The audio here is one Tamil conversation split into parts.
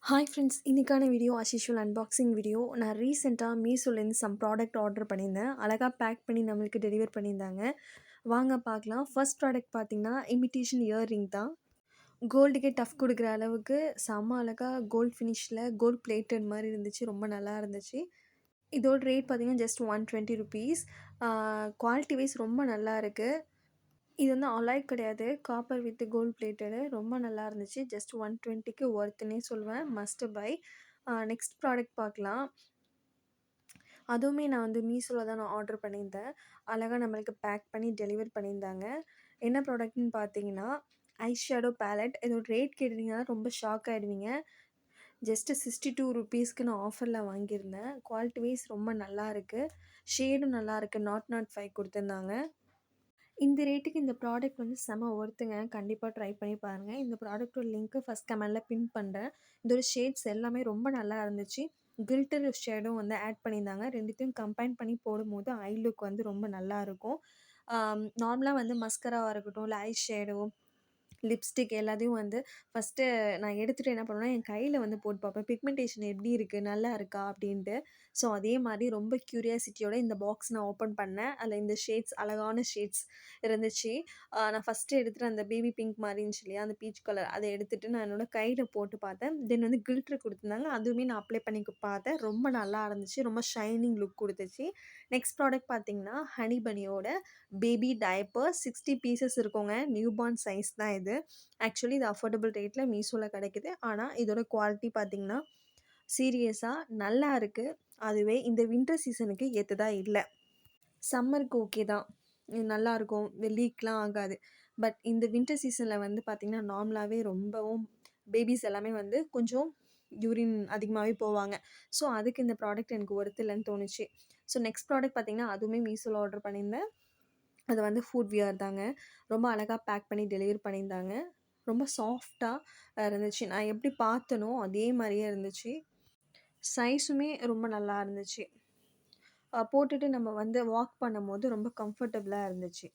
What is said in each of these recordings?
ஹாய் ஃப்ரெண்ட்ஸ், இன்னைக்கான video as usual unboxing video. நான் ரீசெண்டாக மீஷோலேருந்து சம் ப்ராடக்ட் ஆர்டர் பண்ணியிருந்தேன். அழகாக பேக் பண்ணி நம்மளுக்கு டெலிவர் பண்ணியிருந்தாங்க. வாங்க பார்க்கலாம். ஃபர்ஸ்ட் ப்ராடக்ட் பார்த்தீங்கன்னா இமிட்டேஷன் இயர்ரிங் தான். கோல்டுக்கே டஃப் கொடுக்குற அளவுக்கு செம்ம அழகாக கோல்ட் ஃபினிஷில் கோல்ட் பிளேட்டட் மாதிரி இருந்துச்சு. ரொம்ப நல்லா இருந்துச்சு. இதோட ரேட் பார்த்தீங்கன்னா ஜஸ்ட் 120 ருபீஸ். குவாலிட்டி வைஸ் ரொம்ப நல்லா இருக்குது. இது வந்து அலாய் கிடையாது. Copper with gold plated. ரொம்ப நல்லா இருந்துச்சு. ஜஸ்ட் 120க்கு ஒர்த்துன்னே சொல்லுவேன். Must by. நெக்ஸ்ட் ப்ராடக்ட் பார்க்கலாம். அதுவுமே நான் வந்து மீஷோவில் தான் நான் ஆர்டர் பண்ணியிருந்தேன். அழகாக நம்மளுக்கு பேக் பண்ணி டெலிவர் பண்ணியிருந்தாங்க. என்ன ப்ராடக்ட்னு பார்த்தீங்கன்னா ஐ ஷேடோ பேலட். இதோட ரேட் கேட்டிங்கன்னா ரொம்ப ஷாக் ஆகிடுவீங்க. ஜஸ்ட்டு 62 ருபீஸ்க்கு நான் ஆஃபரில் வாங்கியிருந்தேன். குவாலிட்டி வைஸ் ரொம்ப நல்லா இருக்குது. ஷேடும் நல்லா இருக்குது. நாட் 5 கொடுத்துருந்தாங்க. இந்த ரேட்டுக்கு இந்த ப்ராடக்ட் வந்து செம ஒர்த்துங்க. கண்டிப்பாக ட்ரை பண்ணி பாருங்கள். இந்த ப்ராடக்ட்டோட லிங்க்கு ஃபஸ்ட் கமெண்டில் பின் பண்ணுறேன். இதோட ஷேட்ஸ் எல்லாமே ரொம்ப நல்லா இருந்துச்சு. கில்டர் ஷேடும் வந்து ஆட் பண்ணியிருந்தாங்க. ரெண்டுத்தையும் கம்பைன் பண்ணி போடும்போது ஐ லுக் வந்து ரொம்ப நல்லாயிருக்கும். நார்மலாக வந்து மஸ்கராவாக இருக்கட்டும், இல்லை ஐ ஷேடோ, லிப்ஸ்டிக் எல்லாத்தையும் வந்து ஃபஸ்ட்டு நான் எடுத்துகிட்டு என்ன பண்ணுவேன்னா, என் கையில் வந்து போட்டு பார்ப்பேன். பிக்மெண்டேஷன் எப்படி இருக்குது, நல்லா இருக்கா அப்படின்ட்டு. ஸோ அதே மாதிரி ரொம்ப க்யூரியாசிட்டியோட இந்த பாக்ஸ் நான் ஓப்பன் பண்ணேன். அதில் இந்த ஷேட்ஸ், அழகான ஷேட்ஸ் இருந்துச்சு. நான் ஃபஸ்ட்டு எடுத்துகிட்டு அந்த பேபி பிங்க் மாதிரி இருந்துச்சு இல்லையா, அந்த பீச் கலர், அதை எடுத்துகிட்டு நான் என்னோடய கையில் போட்டு பார்த்தேன். தென் வந்து கில்ட்ரு கொடுத்துருந்தாங்க. அதுவுமே நான் அப்ளை பண்ணி பார்த்தேன். ரொம்ப நல்லா இருந்துச்சு. ரொம்ப ஷைனிங் லுக் கொடுத்துச்சு. நெக்ஸ்ட் ப்ராடக்ட் பார்த்தீங்கன்னா ஹனி பனியோட பேபி டயப்பர் 60 பீசஸ் இருக்குங்க. நியூ பார்ன் சைஸ் தான் இது. ஆக்சுவலி இது அஃபோர்டபுள் ரேட்டில் மீஷோவில் கிடைக்குது. ஆனால் இதோட குவாலிட்டி பார்த்திங்கன்னா சீரியஸாக நல்லா இருக்குது. அதுவே இந்த வின்டர் சீசனுக்கு ஏற்றதா இல்லை. சம்மருக்கு ஓகே தான், நல்லாயிருக்கும், லீக்லாம் ஆகாது. பட் இந்த வின்டர் சீசனில் வந்து பார்த்திங்கன்னா நார்மலாகவே ரொம்பவும் பேபிஸ் எல்லாமே வந்து கொஞ்சம் யூரின் அதிகமாகவே போவாங்க. ஸோ அதுக்கு இந்த ப்ராடக்ட் எனக்கு ஒர்த் இல்லைன்னு தோணுச்சு. ஸோ நெக்ஸ்ட் ப்ராடக்ட் பார்த்திங்கன்னா அதுவுமே மீஷோவில் ஆர்டர் பண்ணியிருந்தேன். அது வந்து ஃபுட் வியர் தாங்க. ரொம்ப அழகாக பேக் பண்ணி டெலிவரி பண்ணியிருந்தாங்க. ரொம்ப சாஃப்டாக இருந்துச்சு. நான் எப்படி பார்த்தனோ அதே மாதிரியே இருந்துச்சு. சைஸுமே ரொம்ப நல்லா இருந்துச்சு. போட்டுட்டு நம்ம வந்து வாக் பண்ணும்போது ரொம்ப கம்ஃபர்டபுளாக இருந்துச்சு.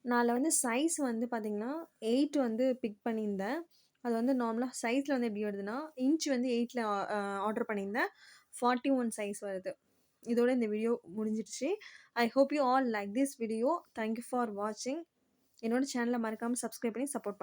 நான் அதில் வந்து சைஸ் வந்து பார்த்திங்கன்னா 8 வந்து பிக் பண்ணியிருந்தேன். அது வந்து நார்மலாக சைஸில் வந்து எப்படி வருதுன்னா, இன்ச் வந்து 8ல் ஆர்டர் பண்ணியிருந்தேன். 41 சைஸ் வருது. இதோட இந்த வீடியோ முடிஞ்சிடுச்சு. I hope you all like this video. Thank you for வாட்சிங். என்னோட சேனலை மறக்காமல் சப்ஸ்கிரைப் பண்ணி சப்போர்ட் பண்ணுங்கள்.